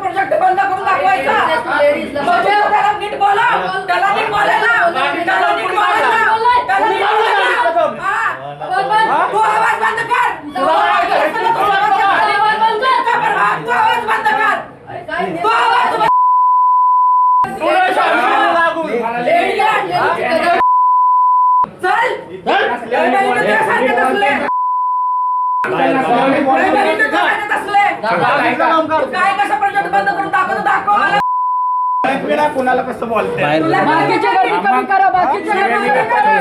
Project बंद करून दाखवायचा. नीट बोला, त्याला नीट बोलायला, त्याला नीट बोलायला, त्याला नीट बोलायला. तू आवाज बंद कर. तू आवाज बंद कर. तू आवाज काय कसं प्रोजेक्ट बंद करून दाखव मला. कोणाला कसं बोलताय? बाकीच्या गाडी कमी करा, बाकीच्या गाडी कमी करा.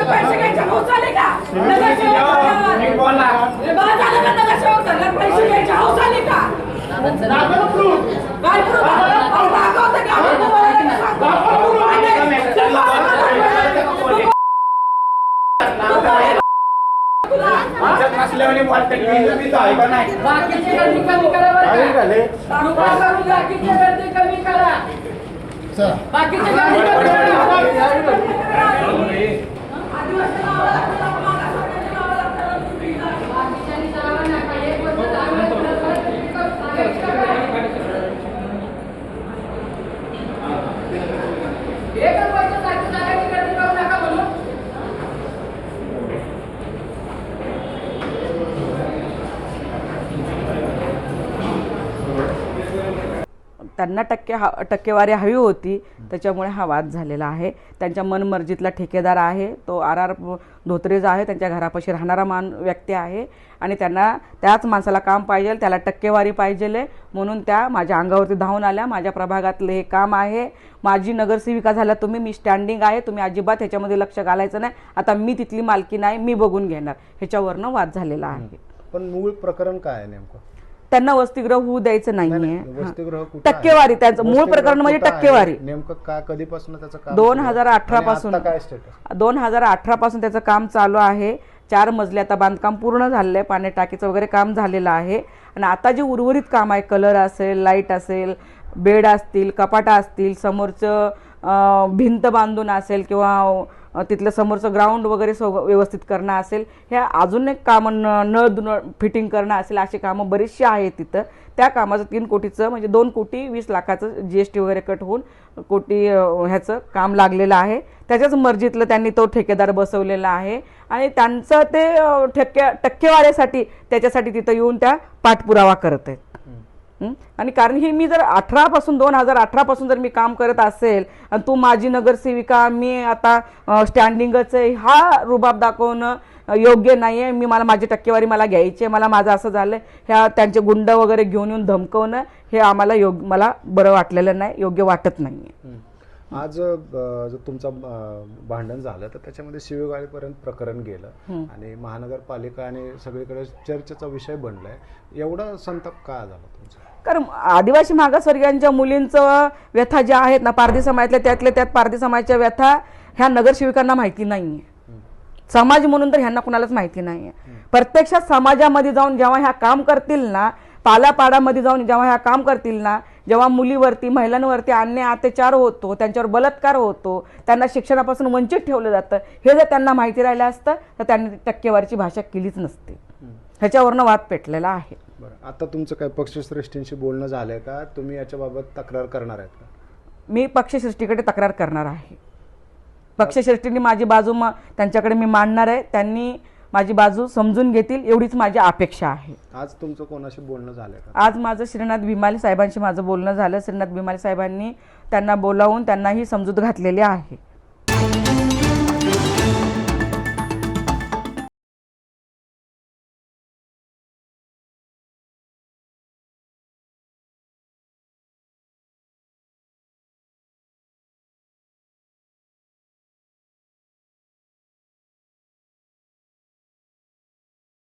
पैसे घ्यायचे हौस आले का? पैसे घ्यायचे हौस आले का? काय बाकीची गर्दी कमी करा. बाकीची गर्दी कमी करा. बाकीची गर्दी कमी त्यांना टक्केवारी हवी होती, त्याच्यामुळे हा वाद झालेला आहे. त्यांच्या मनमर्जीतला ठेकेदार आहे तो RR धोत्रेज आहे. त्यांच्या घरापाशी राहणारा व्यक्ती आहे आणि त्यांना त्याच माणसाला काम पाहिजे, त्याला टक्केवारी पाहिजे म्हणून त्या माझ्या अंगावरती धावून आल्या. माझ्या प्रभागातलं हे काम आहे, माझी नगरसेविका झाल्या तुम्ही, मी स्टँडिंग आहे, तुम्ही अजिबात ह्याच्यामध्ये लक्ष घालायचं नाही. आता मी तिथली मालकी नाही, मी बघून घेणार. ह्याच्यावरनं वाद झालेला आहे. पण मूळ प्रकरण काय आहे नेमकं? त्यांना वसतिगृह होऊ द्यायचं नाहीये. टक्केवारी त्यांचं मूळ प्रकरण म्हणजे टक्केवारी. नेमकं का कधीपासून त्याचं काम? 2018 पासून. काय स्टेटस? 2018 पासून त्याचं काम चालू आहे. 4 मजले आता बांधकाम पूर्ण झालेलं आहे, पाणी टाकीचं वगैरे काम झालेलं आहे. आणि आता जे उर्वरित काम आहे, कलर असेल, लाईट असेल, बेड असतील, कपाटा असतील, समोरचं भिंत बांधून असेल किंवा तिथलं समोरचं ग्राउंड वगैरे व्यवस्थित करणं असेल, ह्या अजून एक कामं नळ फिटिंग करणं असेल, अशी कामं बरीचशी आहेत तिथं. त्या कामाचं 3 कोटीचं म्हणजे 2,20,00,000चं GST वगैरे कट होऊन कोटी ह्याचं काम लागलेलं आहे. त्याच्याच मर्जीतलं त्यांनी तो ठेकेदार बसवलेला आहे आणि त्यांचं ते टक्केवारीसाठी त्याच्यासाठी तिथं येऊन त्या पाठपुरावा करत आहेत. आणि कारण ही मी जर 2018 पासून जर मी काम करत असेल आणि तू माझी नगरसेविका, मी आता स्टँडिंगच आहे, हा रुबाब दाखवणं योग्य नाही आहे. मला माझी टक्केवारी मला घ्यायची, मला माझं असं झालं, ह्या त्यांचे गुंड वगैरे घेऊन येऊन धमकवणं हे आम्हाला मला बरं वाटलेलं नाही, योग्य वाटत नाही आहे. आज जर तुमचं भांडण झालं तर त्याच्यामध्ये शिवीगाळीपर्यंत प्रकरण गेलं आणि महानगरपालिका आणि सगळीकडे चर्चेचा विषय बनलाय. एवढा संताप का झाला तुमचा? कारण आदिवासी मागासवर्गीयांच्या मुलींचं व्यथा ज्या आहेत ना, पारधी समाजातल्या त्यात पारधी समाजाच्या व्यथा ह्या नगरसेविकांना माहिती नाहीये. समाज म्हणून तर ह्यांना कुणालाच माहिती नाहीये. प्रत्यक्षात समाजामध्ये जाऊन जेव्हा ह्या काम करतील ना, पालापाडामध्ये जाऊन जेव्हा ह्या काम करतील ना, जेव्हा मुलीवरती, महिलांवरती अन्याय अत्याचार होतो, त्यांच्यावर बलात्कार होतो, त्यांना शिक्षणापासून वंचित ठेवलं जातं, हे जर त्यांना माहिती राहिलं असतं तर त्यांनी टक्केवारीची भाषा केलीच नसते. ह्याच्यावरनं वाद पेटलेला आहे. बरं, आता तुमचं काय पक्षश्रेष्ठींशी बोलणं झालंय का? तुम्ही याच्याबाबत तक्रार करणार आहेत का? मी पक्षश्रेष्ठीकडे तक्रार करणार आहे. पक्षश्रेष्ठींनी माझी बाजू त्यांच्याकडे मी मांडणार आहे. त्यांनी माझी बाजू समजून घेतील एवढीच माझी अपेक्षा आहे. आज तुमचं कोणाशी बोलणं झालंय का? आज माझं श्रीनाथ भीमाले साहेबांशी माझं बोलणं झालं. श्रीनाथ भीमाले साहेबांनी त्यांना बोलावून त्यांनाही समजूत घातलेली आहे.